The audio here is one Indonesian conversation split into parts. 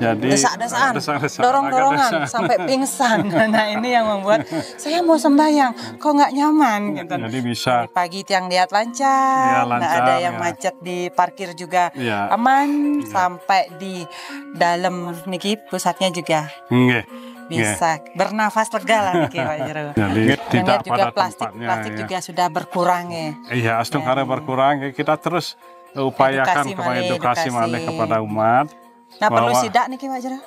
Jadi desak-desaan, dorong-dorongan sampai pingsan. Nah ini yang membuat saya mau sembahyang, kok nggak nyaman gitu. Jadi bisa dari pagi tiang lihat lancar, ya, lancar, nggak ada yang ya. macet di parkir juga ya. aman, sampai di dalam niki pusatnya juga bisa bernafas lega lah niki Pak Jero. Jadi tidak juga pada plastik tempatnya, juga sudah berkurang ya. Iya, Astung Hara berkurang. Kita terus upayakan edukasi malih kepada umat. Nah perlu sidak nih Pak Jero?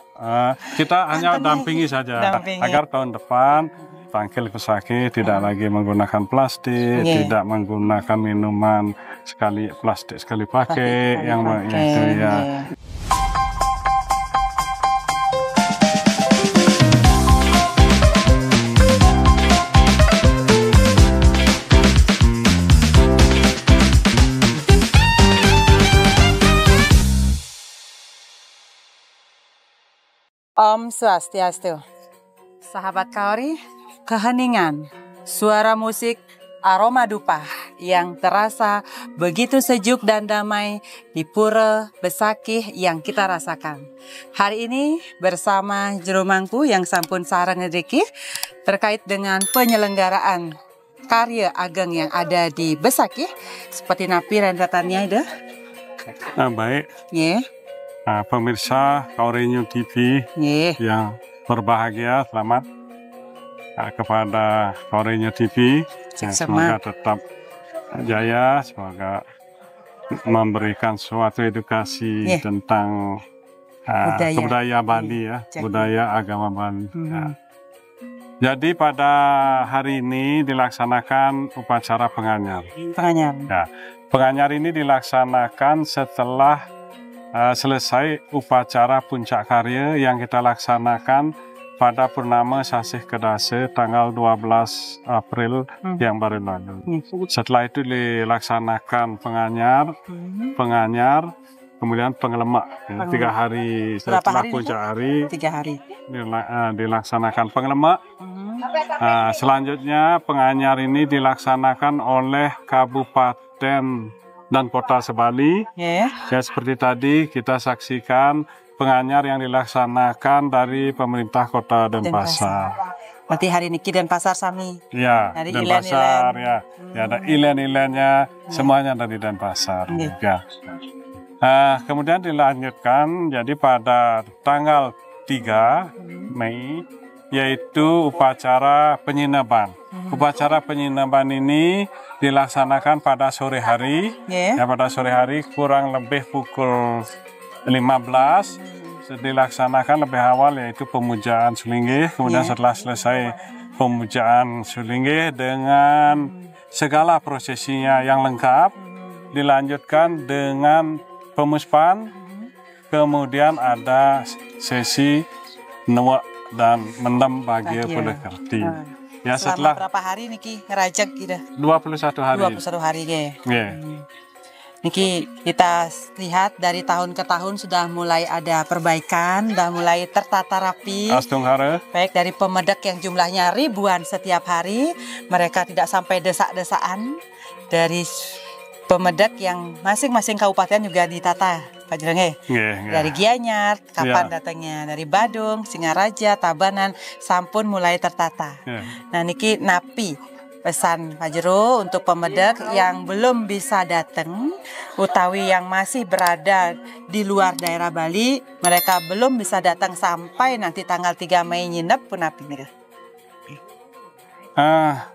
Kita hanya dampingi saja agar tahun depan tangkil pesakit tidak lagi menggunakan plastik, tidak menggunakan minuman plastik sekali pakai yang itu ya. Om Swastiastu. Sahabat Kaori, keheningan, suara musik, aroma dupa yang terasa begitu sejuk dan damai di Pura Besakih yang kita rasakan. Hari ini bersama Jero Mangku yang sampun sareng ngedriki terkait dengan penyelenggaraan karya ageng yang ada di Besakih. Seperti napi rentetannya itu. Baik. Pemirsa Kaori New TV yang berbahagia, selamat kepada Kaori New TV. Semoga tetap jaya, semoga memberikan suatu edukasi tentang budaya Bali ya, budaya agama Bali. Jadi pada hari ini dilaksanakan upacara penganyar. Penganyar ini dilaksanakan setelah selesai upacara puncak karya yang kita laksanakan pada Purnama Sasih Kedase tanggal 12 April yang baru lalu. Setelah itu dilaksanakan penganyar, kemudian pengelemak. 3 hari setelah puncak hari, 3 hari dilaksanakan pengelemak. Selanjutnya penganyar ini dilaksanakan oleh kabupaten dan kota sebali. Ya, seperti tadi kita saksikan penganyar yang dilaksanakan dari pemerintah kota Denpasar. Berarti hari ini Denpasar sami. Ya, Denpasar ya. Ya, ada ilen-ilennya semuanya dari Denpasar. Ya. Kemudian dilanjutkan jadi pada tanggal 3 Mei yaitu upacara penyinaban. Upacara penyinaban ini dilaksanakan pada sore hari. Ya, pada sore hari kurang lebih pukul 15 dilaksanakan lebih awal yaitu pemujaan Sulinggih. Kemudian setelah selesai pemujaan Sulinggih dengan segala prosesinya yang lengkap, dilanjutkan dengan pemuspan. Kemudian ada sesi nuwak dan mendem bagi Pulekerti. Ya, setelah berapa hari niki ngerajak gitu? 21 hari. 21 hari Niki kita lihat dari tahun ke tahun sudah mulai ada perbaikan, sudah mulai tertata rapi. Astung Hara. Baik dari pemedek yang jumlahnya ribuan setiap hari, mereka tidak sampai desak-desaan. Dari pemedek yang masing-masing kabupaten juga ditata. Pak Jero, dari Gianyar, kapan datangnya? Dari Badung, Singaraja, Tabanan, sampun mulai tertata. Nah niki napi pesan Pak Jero untuk pemedek yang belum bisa datang, utawi yang masih berada di luar daerah Bali, mereka belum bisa datang sampai nanti tanggal 3 Mei nginep pun napi nih.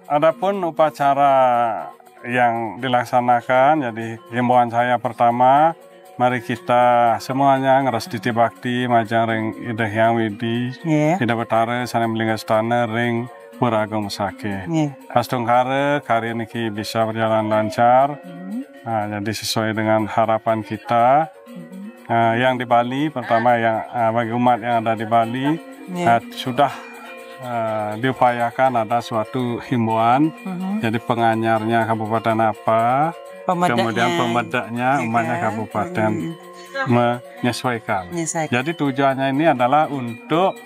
Adapun upacara yang dilaksanakan, jadi himbauan saya pertama, mari kita semuanya ngeras titi bakti majang ring idah yang widi idah betara sana melinggas tanah ring beragam sake. Astung Hara karya niki bisa berjalan lancar. Jadi sesuai dengan harapan kita. Yang di Bali pertama yang bagi umat yang ada di Bali sudah diupayakan ada suatu himbauan. Jadi penganyarnya kabupaten apa, kemudian pemedaknya umatnya kabupaten menyesuaikan. Jadi tujuannya ini adalah untuk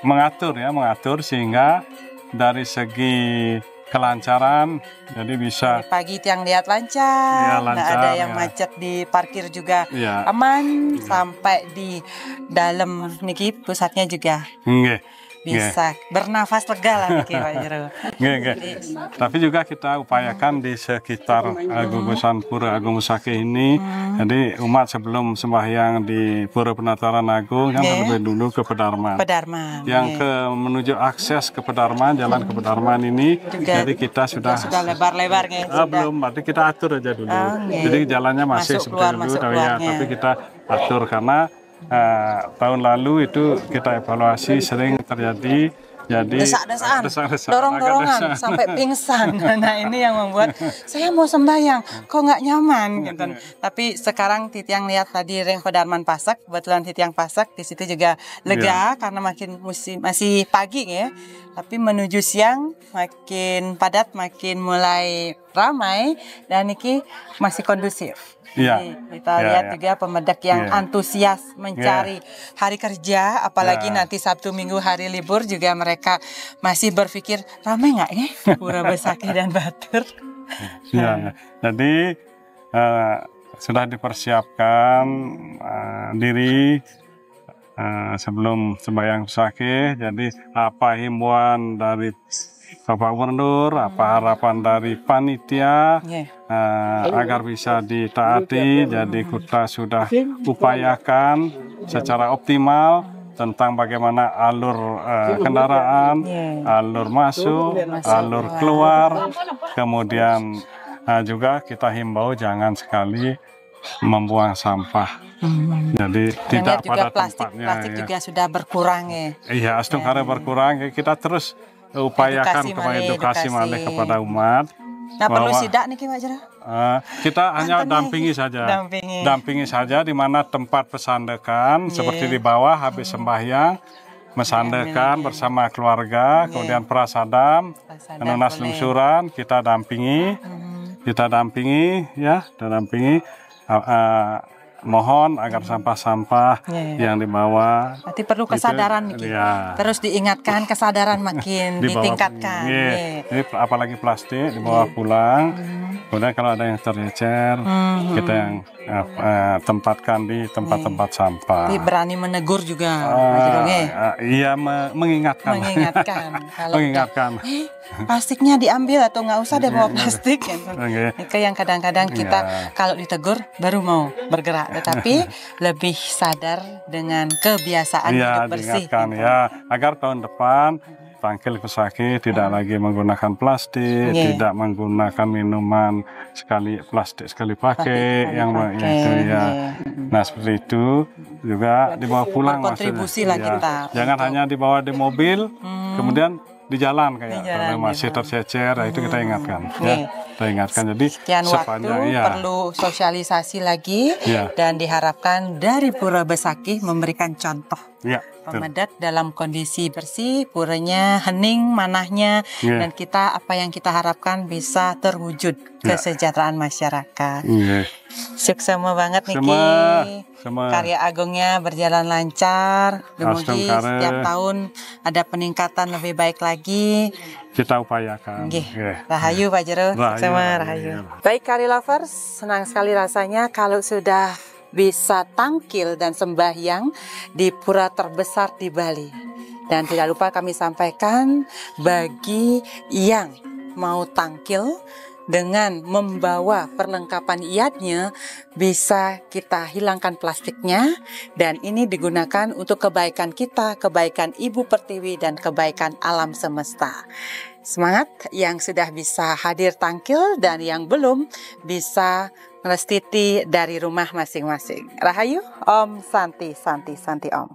mengatur sehingga dari segi kelancaran, jadi bisa pagi tiang lihat lancar, ya, nggak ada yang ya. macet di parkir juga Ya. aman, sampai di dalam niki pusatnya juga bisa bernafas lega lah niki Pak Jero. Tapi juga kita upayakan di sekitar gugusan Pura Agung Musake ini, jadi umat sebelum sembahyang di Pura Penataran Agung yang terlebih dulu ke Pedarman. Yang menuju akses ke Pedarman, jalan ke Pedarman ini, juga, jadi kita sudah lebar-lebar belum, berarti kita atur aja dulu. Jadi jalannya masih seperti dulu, tapi kita atur karena tahun lalu itu kita evaluasi sering terjadi desak-desaan, dorong-dorongan sampai pingsan. Nah ini yang membuat saya mau sembahyang kok nggak nyaman gitu. Tapi sekarang Titiang lihat tadi Reng Pedarman Pasak, kebetulan Titiang Pasak di situ juga lega karena makin masih pagi ya. Tapi menuju siang makin padat, makin mulai ramai dan ini masih kondusif. Jadi, kita lihat juga pemedak yang antusias mencari hari kerja, apalagi nanti Sabtu Minggu hari libur juga mereka masih berpikir ramai nggak ya Pura Besakih dan Batur. Jadi sudah dipersiapkan diri sebelum sembahyang Besakih. Jadi apa himbauan dari Bapak Gubernur, apa harapan dari panitia agar bisa ditaati. Jadi kita sudah upayakan secara optimal tentang bagaimana alur kendaraan, alur masuk, alur keluar, kemudian juga kita himbau jangan sekali membuang sampah. Jadi tidak pada tempatnya. Plastik juga sudah berkurang ya. Iya, karena berkurang, kita terus upayakan edukasi malih kepada umat. Nah, perlu sidak nih Pak Jero? Kita hanya dampingi saja. Dampingi saja di mana tempat pesandekan, seperti di bawah habis sembahyang, mesandekan bersama keluarga, kemudian prasadam, menunas lungsuran, kita dampingi. Kita dampingi ya, mohon agar sampah-sampah yang dibawa. Berarti perlu kesadaran itu, terus diingatkan, kesadaran makin ditingkatkan. Jadi apalagi plastik dibawa pulang. Kemudian kalau ada yang tercecer, kita yang tempatkan di tempat-tempat sampah. Jadi berani menegur juga. Iya, mengingatkan. Mengingatkan. Plastiknya diambil atau nggak usah deh bawa plastik. Itu yang kadang-kadang kita kalau ditegur baru mau bergerak, tetapi lebih sadar dengan kebiasaan hidup bersih. Agar tahun depan Tangkil Besakih tidak lagi menggunakan plastik, tidak menggunakan minuman plastik sekali pakai, Nah seperti itu juga dibawa pulang maksudnya. Jangan hanya dibawa di mobil, kemudian di jalan kalau masih tercecer, itu kita ingatkan. Kita ingatkan. Jadi sekian waktu perlu sosialisasi lagi dan diharapkan dari Pura Besakih memberikan contoh. Pemedak dalam kondisi bersih, puranya hening manahnya, dan kita apa yang kita harapkan bisa terwujud kesejahteraan masyarakat. Suksema banget Niki. Karya agungnya berjalan lancar. Semoga setiap tahun ada peningkatan lebih baik lagi. Kita upayakan. Rahayu Pak Jero. Rahayu. Baik Kari Lovers, senang sekali rasanya kalau sudah bisa tangkil dan sembahyang di pura terbesar di Bali. Dan tidak lupa kami sampaikan bagi yang mau tangkil dengan membawa perlengkapan iadnya, bisa kita hilangkan plastiknya, dan ini digunakan untuk kebaikan kita, kebaikan Ibu Pertiwi dan kebaikan alam semesta. Semangat yang sudah bisa hadir tangkil dan yang belum bisa melestiti dari rumah masing-masing. Rahayu, Om Santi Santi Santi Om.